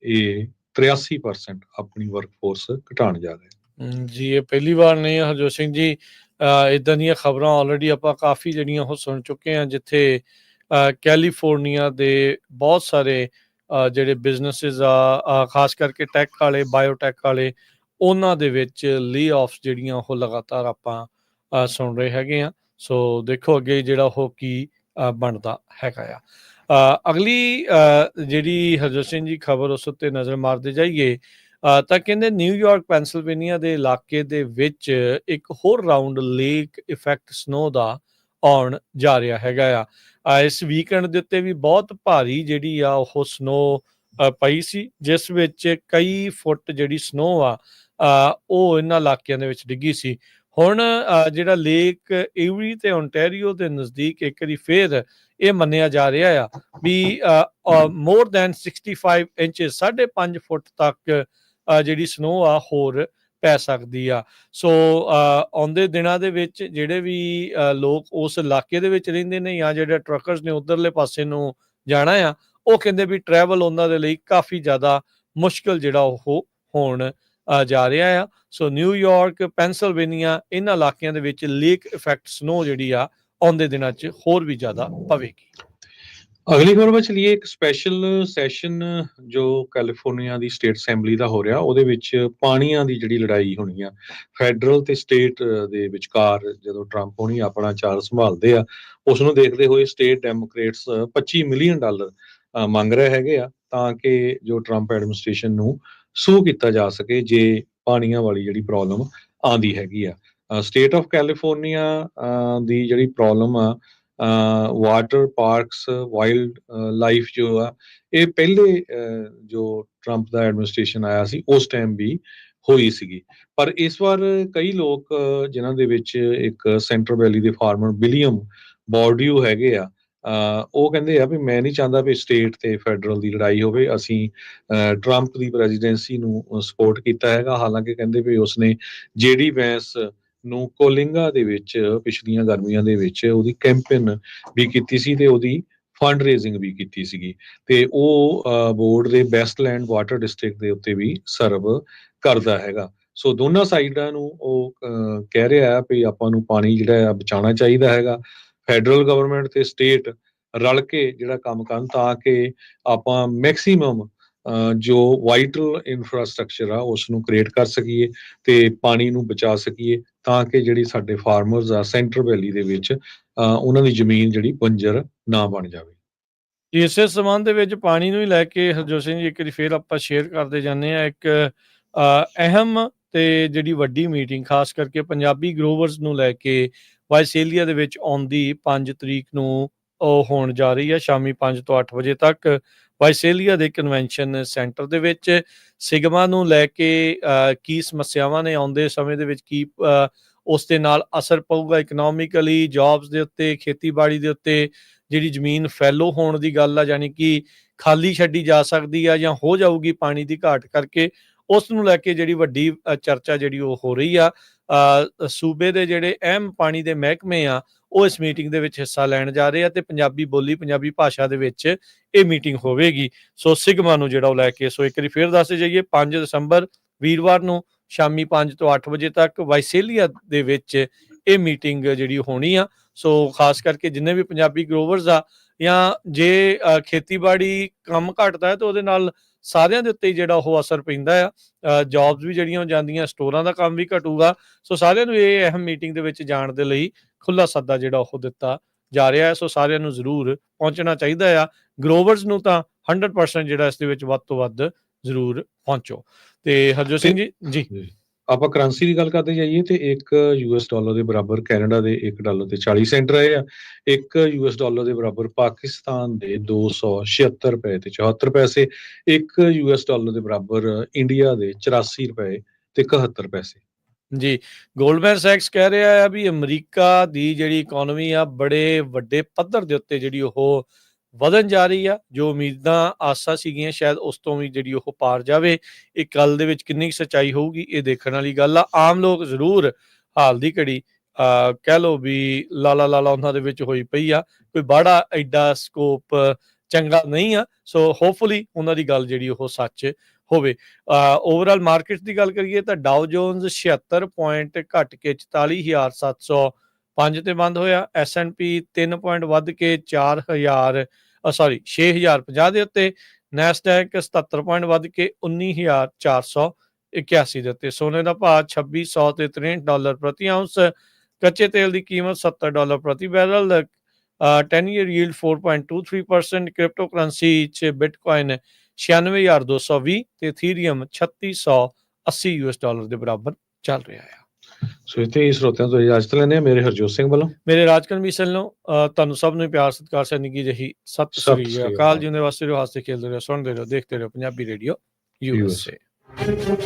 ਇਹ 83% ਆਪਣੀ ਵਰਕਫੋਰਸ ਘਟਾਉਣ ਜਾ ਰਹੇ। ਜੀ, ਇਹ ਪਹਿਲੀ ਵਾਰ ਨਹੀਂ ਹਰਜੋਤ ਸਿੰਘ ਜੀ, ਇੱਦਾਂ ਦੀਆਂ ਖਬਰਾਂ ਆਲਰੇਡੀ ਆਪਾਂ ਕਾਫੀ ਜਿਹੜੀਆਂ ਉਹ ਸੁਣ ਚੁੱਕੇ ਹਾਂ, ਜਿੱਥੇ ਕੈਲੀਫੋਰਨੀਆ ਦੇ ਬਹੁਤ ਸਾਰੇ ਜਿਹੜੇ ਬਿਜ਼ਨਸਿਸ ਆ, ਖਾਸ ਕਰਕੇ ਟੈਕ ਵਾਲੇ, ਬਾਇਓਟੈਕ ਵਾਲੇ, ਉਹਨਾਂ ਦੇ ਵਿੱਚ ਲੇ ਆਫਸ ਜਿਹੜੀਆਂ ਉਹ ਲਗਾਤਾਰ ਆਪਾਂ ਸੁਣ ਰਹੇ ਹੈਗੇ ਆ। ਸੋ ਦੇਖੋ ਅੱਗੇ ਜਿਹੜਾ ਉਹ ਕੀ ਬਣਦਾ ਹੈਗਾ ਆ। ਅਗਲੀ ਜਿਹੜੀ ਹਰਜੋਤ ਸਿੰਘ ਜੀ ਖਬਰ ਉਸ ਉੱਤੇ ਨਜ਼ਰ ਮਾਰਦੇ ਜਾਈਏ ਤਾਂ ਕਹਿੰਦੇ ਨਿਊਯਾਰਕ ਪੈਂਸਿਲਵੇਨੀਆ ਦੇ ਇਲਾਕੇ ਦੇ ਵਿੱਚ ਇੱਕ ਹੋਰ ਰਾਊਂਡ ਲੇਕ ਇਫੈਕਟ ਸਨੋ ਦਾ ਆਉਣ ਜਾ ਰਿਹਾ ਹੈਗਾ ਆ। ਇਸ ਵੀਕਐਂਡ ਦੇ ਉੱਤੇ ਵੀ ਬਹੁਤ ਭਾਰੀ ਜਿਹੜੀ ਆ ਉਹ ਸਨੋ ਪਈ ਸੀ, ਜਿਸ ਵਿੱਚ ਕਈ ਫੁੱਟ ਜਿਹੜੀ ਸਨੋ ਆ ਉਹ ਇਹਨਾਂ ਇਲਾਕਿਆਂ ਦੇ ਵਿੱਚ ਡਿੱਗੀ ਸੀ। ਹੁਣ ਜਿਹੜਾ ਲੇਕ ਈਵਰੀ ਤੇ ਓਨਟਾਰੀਓ ਦੇ ਨਜ਼ਦੀਕ ਇੱਕ ਵਾਰੀ ਫੇਰ ਇਹ ਮੰਨਿਆ ਜਾ ਰਿਹਾ ਆ ਵੀ ਮੋਰ ਦੈਨ 65 ਇੰਚਸ 5.5 ਫੁੱਟ ਤੱਕ ਜਿਹੜੀ ਸਨੋ ਆ ਹੋਰ ਪੈ ਸਕਦੀ ਆ। ਸੋ ਆਉਂਦੇ ਦਿਨਾਂ ਦੇ ਵਿੱਚ ਜਿਹੜੇ ਵੀ ਲੋਕ ਉਸ ਇਲਾਕੇ ਦੇ ਵਿੱਚ ਰਹਿੰਦੇ ਨੇ ਜਾਂ ਜਿਹੜੇ ਟਰੱਕਰਸ ਨੇ ਉਧਰਲੇ ਪਾਸੇ ਨੂੰ ਜਾਣਾ ਆ, ਉਹ ਕਹਿੰਦੇ ਵੀ ਟਰੈਵਲ ਉਹਨਾਂ ਦੇ ਲਈ ਕਾਫੀ ਜ਼ਿਆਦਾ ਮੁਸ਼ਕਿਲ ਜਿਹੜਾ ਉਹ ਹੋਣ ਜਾ ਰਿਹਾ ਆ। ਸੋ ਨਿਊਯਾਰਕ, ਪੈਂਸਿਲਵੇਨੀਆ ਇਹਨਾਂ ਇਲਾਕਿਆਂ ਦੇ ਵਿੱਚ ਲੇਕ ਇਫੈਕਟ ਸਨੋ ਜਿਹੜੀ ਆ ਆਉਂਦੇ ਦਿਨਾਂ 'ਚ ਹੋਰ ਵੀ ਜ਼ਿਆਦਾ ਪਵੇਗੀ। ਅਗਲੀ ਖਬਰ ਵਿੱਚ ਚਲੀਏ। ਇੱਕ ਸਪੈਸ਼ਲ ਸੈਸ਼ਨ ਜੋ ਕੈਲੀਫੋਰਨੀਆ ਦੀ ਸਟੇਟ ਅਸੈਂਬਲੀ ਦਾ ਹੋ ਰਿਹਾ, ਉਹਦੇ ਵਿੱਚ ਪਾਣੀਆਂ ਦੀ ਜਿਹੜੀ ਲੜਾਈ ਹੋਣੀ ਆ ਫੈਡਰਲ ਤੇ ਸਟੇਟ ਦੇ ਵਿਚਕਾਰ, ਜਦੋਂ ਟਰੰਪ ਹੋਣੀ ਆਪਣਾ ਚਾਰ ਸੰਭਾਲਦੇ ਆ, ਉਸ ਨੂੰ ਦੇਖਦੇ ਹੋਏ ਸਟੇਟ ਡੈਮੋਕ੍ਰੇਟਸ $25 ਮਿਲੀਅਨ ਮੰਗ ਰਹੇ ਹੈਗੇ ਆ ਤਾਂ ਕਿ ਜੋ ਟਰੰਪ ਐਡਮਿਨਿਸਟ੍ਰੇਸ਼ਨ ਨੂੰ ਸੂ ਕੀਤਾ ਜਾ ਸਕੇ ਜੇ ਪਾਣੀਆਂ ਵਾਲੀ ਜਿਹੜੀ ਪ੍ਰੋਬਲਮ ਆਉਂਦੀ ਹੈਗੀ ਆ। ਸਟੇਟ ਆਫ ਕੈਲੀਫੋਰਨੀਆ ਦੀ ਜਿਹੜੀ ਪ੍ਰੋਬਲਮ ਆ ਵਾਟਰ ਪਾਰਕਸ, ਵਾਈਲਡ ਲਾਈਫ ਜੋ ਆ, ਇਹ ਪਹਿਲੇ ਜੋ ਟਰੰਪ ਦਾ ਐਡਮਿਨਿਸਟ੍ਰੇਸ਼ਨ ਆਇਆ ਸੀ ਉਸ ਟਾਈਮ ਵੀ ਹੋਈ ਸੀਗੀ। ਪਰ ਇਸ ਵਾਰ ਕਈ ਲੋਕ ਜਿਨ੍ਹਾਂ ਦੇ ਵਿੱਚ ਇੱਕ ਸੈਂਟਰਲ ਵੈਲੀ ਦੇ ਫਾਰਮਰ ਵਿਲੀਅਮ ਬੌਰਡਿਊ ਹੈਗੇ ਆ, ਉਹ ਕਹਿੰਦੇ ਆ ਵੀ ਮੈਂ ਨਹੀਂ ਚਾਹੁੰਦਾ ਵੀ ਸਟੇਟ ਤੇ ਫੈਡਰਲ ਦੀ ਲੜਾਈ ਹੋਵੇ। ਅਸੀਂ ਟਰੰਪ ਦੀ ਪ੍ਰੈਜ਼ੀਡੈਂਸੀ ਨੂੰ ਸਪੋਰਟ ਕੀਤਾ ਹੈਗਾ, ਹਾਲਾਂਕਿ ਕਹਿੰਦੇ ਵੀ ਉਸਨੇ ਜੇਡੀ ਵੈਂਸ ਨੂੰ ਕੋਲਿੰਗਾ ਦੇ ਵਿੱਚ ਪਿਛਲੀਆਂ ਗਰਮੀਆਂ ਦੇ ਵਿੱਚ ਉਹਦੀ ਕੈਂਪੇਨ ਵੀ ਕੀਤੀ ਸੀ ਤੇ ਉਹਦੀ ਫੰਡ ਰੇਜ਼ਿੰਗ ਵੀ ਕੀਤੀ ਸੀਗੀ ਤੇ ਉਹ ਬੋਰਡ ਦੇ ਬੈਸਟਲੈਂਡ ਵਾਟਰ ਡਿਸਟ੍ਰਿਕਟ ਦੇ ਉੱਤੇ ਵੀ ਸਰਵ ਕਰਦਾ ਹੈਗਾ। ਸੋ ਦੋਨਾਂ ਸਾਈਡਾਂ ਨੂੰ ਉਹ ਕਹਿ ਰਿਹਾ ਹੈ ਵੀ ਆਪਾਂ ਨੂੰ ਪਾਣੀ ਜਿਹੜਾ ਆ ਬਚਾਉਣਾ ਚਾਹੀਦਾ ਹੈਗਾ। ਫੈਡਰਲ ਗਵਰਨਮੈਂਟ ਤੇ ਸਟੇਟ ਰਲ ਕੇ ਜਿਹੜਾ ਕੰਮ ਕਰਨ ਤਾਂ ਕਿ ਆਪਾਂ ਮੈਕਸੀਮਮ ਜੋ ਵਾਈਟਲ ਇਨਫਰਾਸਟ੍ਰਕਚਰ ਆ ਉਸ ਨੂੰ ਕ੍ਰੀਏਟ ਕਰ ਸਕੀਏ ਤੇ ਪਾਣੀ ਨੂੰ ਬਚਾ ਸਕੀਏ ਤਾਂ ਕਿ ਜਿਹੜੀ ਸਾਡੇ ਫਾਰਮਰਸ ਆ ਸੈਂਟਰ ਵੈਲੀ ਦੇ ਵਿੱਚ ਉਹਨਾਂ ਦੀ ਜ਼ਮੀਨ ਜਿਹੜੀ ਬੰਜਰ ਨਾ ਬਣ ਜਾਵੇ। ਇਸੇ ਸੰਬੰਧ ਦੇ ਵਿੱਚ ਪਾਣੀ ਨੂੰ ਹੀ ਲੈ ਕੇ ਹਰਜੋਤ ਸਿੰਘ ਜੀ ਇੱਕ ਵਾਰੀ ਫੇਰ ਆਪਾਂ ਸ਼ੇਅਰ ਕਰਦੇ ਜਾਂਦੇ ਆ ਇੱਕ ਅਹਿਮ ਤੇ ਜਿਹੜੀ ਵੱਡੀ ਮੀਟਿੰਗ ਖਾਸ ਕਰਕੇ ਪੰਜਾਬੀ ਗਰੋਵਰਸ ਨੂੰ ਲੈ ਕੇ ਵਾਈਸੇਲੀਆ ਦੇ ਵਿੱਚ ਆਉਂਦੀ 5 ਤਰੀਕ ਨੂੰ ਉਹ ਹੋਣ ਜਾ ਰਹੀ ਹੈ ਸ਼ਾਮੀ 5 ਤੋਂ 8 ਵਜੇ ਤੱਕ ਵਾਈਸੇਲੀਆ ਦੇ ਕਨਵੈਨਸ਼ਨ ਸੈਂਟਰ ਦੇ ਵਿੱਚ। ਸਿਗਮਾ ਨੂੰ ਲੈ ਕੇ ਕੀ ਸਮੱਸਿਆਵਾਂ ਨੇ ਆਉਂਦੇ ਸਮੇਂ ਦੇ ਵਿੱਚ, ਕੀ ਉਸ ਦੇ ਨਾਲ ਅਸਰ ਪਊਗਾ ਇਕਨੋਮਿਕਲੀ, ਜੌਬਸ ਦੇ ਉੱਤੇ, ਖੇਤੀਬਾੜੀ ਦੇ ਉੱਤੇ, ਜਿਹੜੀ ਜ਼ਮੀਨ ਫੈਲੋ ਹੋਣ ਦੀ ਗੱਲ ਆ ਯਾਨੀ ਕਿ ਖਾਲੀ ਛੱਡੀ ਜਾ ਸਕਦੀ ਆ ਜਾਂ ਹੋ ਜਾਊਗੀ ਪਾਣੀ ਦੀ ਘਾਟ ਕਰਕੇ, ਉਸ ਨੂੰ ਲੈ ਕੇ ਜਿਹੜੀ ਵੱਡੀ ਚਰਚਾ ਜਿਹੜੀ ਉਹ ਹੋ ਰਹੀ ਆ। ਸੂਬੇ ਦੇ ਜਿਹੜੇ ਅਹਿਮ ਪਾਣੀ ਦੇ ਮਹਿਕਮੇ ਆ ਉਹ ਇਸ ਮੀਟਿੰਗ ਦੇ ਵਿੱਚ ਹਿੱਸਾ ਲੈਣ ਜਾ ਰਹੇ ਆ ਤੇ ਪੰਜਾਬੀ ਬੋਲੀ, ਪੰਜਾਬੀ ਭਾਸ਼ਾ ਦੇ ਵਿੱਚ ਇਹ ਮੀਟਿੰਗ ਹੋਵੇਗੀ। ਸੋ ਸਿਗਮਾ ਨੂੰ ਜਿਹੜਾ ਉਹ ਲੈ ਕੇ, ਸੋ ਇੱਕ ਵਾਰੀ ਫੇਰ ਦੱਸਦੇ ਜਾਈਏ 5 ਦਸੰਬਰ ਵੀਰਵਾਰ ਨੂੰ ਸ਼ਾਮੀ 5 ਤੋਂ 8 ਵਜੇ ਤੱਕ ਵਾਈਸੇਲੀਆ ਦੇ ਵਿੱਚ ਇਹ ਮੀਟਿੰਗ ਜਿਹੜੀ ਹੋਣੀ ਆ। ਸੋ ਖਾਸ ਕਰਕੇ ਜਿੰਨੇ ਵੀ ਪੰਜਾਬੀ ਗਰੋਵਰਸ ਆ ਜਾਂ ਜੇ ਖੇਤੀਬਾੜੀ ਕੰਮ ਘਟਦਾ ਹੈ ਤਾਂ ਉਹਦੇ ਨਾਲ ਸਾਰਿਆਂ ਦੇ ਉੱਤੇ ਜਿਹੜਾ ਉਹ ਅਸਰ ਪੈਂਦਾ ਆ। ਜੌਬਸ ਵੀ ਜਿਹੜੀਆਂ ਜਾਂਦੀਆਂ, ਸਟੋਰਾਂ ਦਾ ਕੰਮ ਵੀ ਘਟੂਗਾ। ਸੋ ਸਾਰਿਆਂ ਨੂੰ ਇਹ ਅਹਿਮ ਮੀਟਿੰਗ ਦੇ ਵਿੱਚ ਜਾਣ ਦੇ ਲਈ ਖੁੱਲਾ ਸੱਦਾ ਜਿਹੜਾ ਉਹ ਦਿੱਤਾ ਜਾ ਰਿਹਾ ਹੈ। ਸੋ ਸਾਰਿਆਂ ਨੂੰ ਜ਼ਰੂਰ ਪਹੁੰਚਣਾ ਚਾਹੀਦਾ ਆ। ਗਰੋਵਰਸ ਨੂੰ ਤਾਂ 100% ਜਿਹੜਾ ਇਸ ਦੇ ਵਿੱਚ ਵੱਧ ਤੋਂ ਵੱਧ ਜ਼ਰੂਰ ਪਹੁੰਚੋ। ਤੇ ਹਰਜੋਤ ਸਿੰਘ ਜੀ ਆਪਾਂ ਕਰੰਸੀ ਦੀ ਗੱਲ ਕਰਦੇ ਜਾਈਏ ਤੇ ਇੱਕ $US ਦੇ ਬਰਾਬਰ ਕੈਨੇਡਾ ਦੇ $1 ਤੇ 40 ਸੈਂਟ ਰਹੇ ਆ। ਇੱਕ $US ਦੇ ਬਰਾਬਰ ਪਾਕਿਸਤਾਨ ਦੇ 276 ਰੁਪਏ ਤੇ 74 ਪੈਸੇ। ਇੱਕ $US ਦੇ ਬਰਾਬਰ ਇੰਡੀਆ ਦੇ 84 ਰੁਪਏ ਤੇ 71 ਪੈਸੇ। ਜੀ, ਗੋਲਡਮੈਨ ਸੈਕਸ ਕਹਿ ਰਿਹਾ ਆ ਵੀ ਅਮਰੀਕਾ ਦੀ ਜਿਹੜੀ ਇਕਨੋਮੀ ਆ ਬੜੇ ਵੱਡੇ ਪੱਧਰ ਦੇ ਉੱਤੇ ਜਿਹੜੀ ਉਹ ਵਧਣ ਜਾ ਰਹੀ ਆ। ਜੋ ਉਮੀਦਾਂ ਆਸਾਂ ਸੀਗੀਆਂ ਸ਼ਾਇਦ ਉਸ ਤੋਂ ਵੀ ਜਿਹੜੀ ਉਹ ਪਾਰ ਜਾਵੇ। ਇਹ ਗੱਲ ਦੇ ਵਿੱਚ ਕਿੰਨੀ ਸੱਚਾਈ ਹੋਊਗੀ ਇਹ ਦੇਖਣ ਵਾਲੀ ਗੱਲ ਆ। ਆਮ ਲੋਕ ਜ਼ਰੂਰ ਹਾਲ ਦੀ ਘੜੀ ਕਹਿ ਲਓ ਵੀ ਲਾਲਾ ਉਹਨਾਂ ਦੇ ਵਿੱਚ ਹੋਈ ਪਈ ਆ। ਕੋਈ ਬੜਾ ਐਡਾ ਸਕੋਪ ਚੰਗਾ ਨਹੀਂ ਆ। ਸੋ ਹੋਪਫੁਲੀ ਉਹਨਾਂ ਦੀ ਗੱਲ ਜਿਹੜੀ ਉਹ ਸੱਚ ਹੋਵੇ। ਓਵਰਆਲ ਮਾਰਕੀਟ ਦੀ ਗੱਲ ਕਰੀਏ ਤਾਂ ਡਾਓ ਜੋਨਸ 76 ਪੁਆਇੰਟ ਘਟ ਕੇ 44,705 ਤੇ ਬੰਦ ਹੋਇਆ। S&P 3 ਪੁਆਇੰਟ ਵੱਧ ਕੇ 6,050 ਦੇ ਉੱਤੇ। ਨੈਸਡੈਕ 77 ਪੁਆਇੰਟ ਵੱਧ ਕੇ 19,481 ਦੇ ਉੱਤੇ। ਸੋਨੇ ਦਾ ਭਾਅ $2,600 ਤੇ $63 ਪ੍ਰਤੀ ਆਉਂਸ। ਕੱਚੇ ਤੇਲ ਦੀ ਕੀਮਤ $70 ਪ੍ਰਤੀ barrel. 10 year yield 4.23%, crypto currency 'ਚ ਬਿਟਕੋਇਨ 96,220 ਤੇ ਇਥੀਰੀਅਮ 3680 ਯੂਐਸ ਡਾਲਰ ਦੇ ਬਰਾਬਰ ਚੱਲ ਰਿਹਾ ਆ। ਸੋ ਇੱਥੇ ਹੀ ਸਰੋਤਿਆਂ ਤੋਂ ਇਜਾਜ਼ਤ ਲੈਂਦੇ ਹਾਂ। ਮੇਰੇ ਹਰਜੋਤ ਸਿੰਘ ਵੱਲੋਂ, ਮੇਰੇ ਰਾਜਕਰਨ ਮਿਸਲ ਨੂੰ ਤੁਹਾਨੂੰ ਸਭ ਨੂੰ ਪਿਆਰ ਸਤਿਕਾਰ ਸੈਨਿਕੀ ਜਿਹੀ ਸਤਿ ਸਤਿ ਸ੍ਰੀ ਸ੍ਰੀ ਅਕਾਲ ਅਕਾਲ। ਜੀ। ਉਹਦੇ ਵਾਸਤੇ ਜੋ ਹਾਸੇ ਖੇਲਦੇ ਰਹੋ, ਸੁਣਦੇ ਰਹੋ, ਦੇਖਦੇ ਰਹੋ ਪੰਜਾਬੀ ਰੇਡੀਓ USA। USA।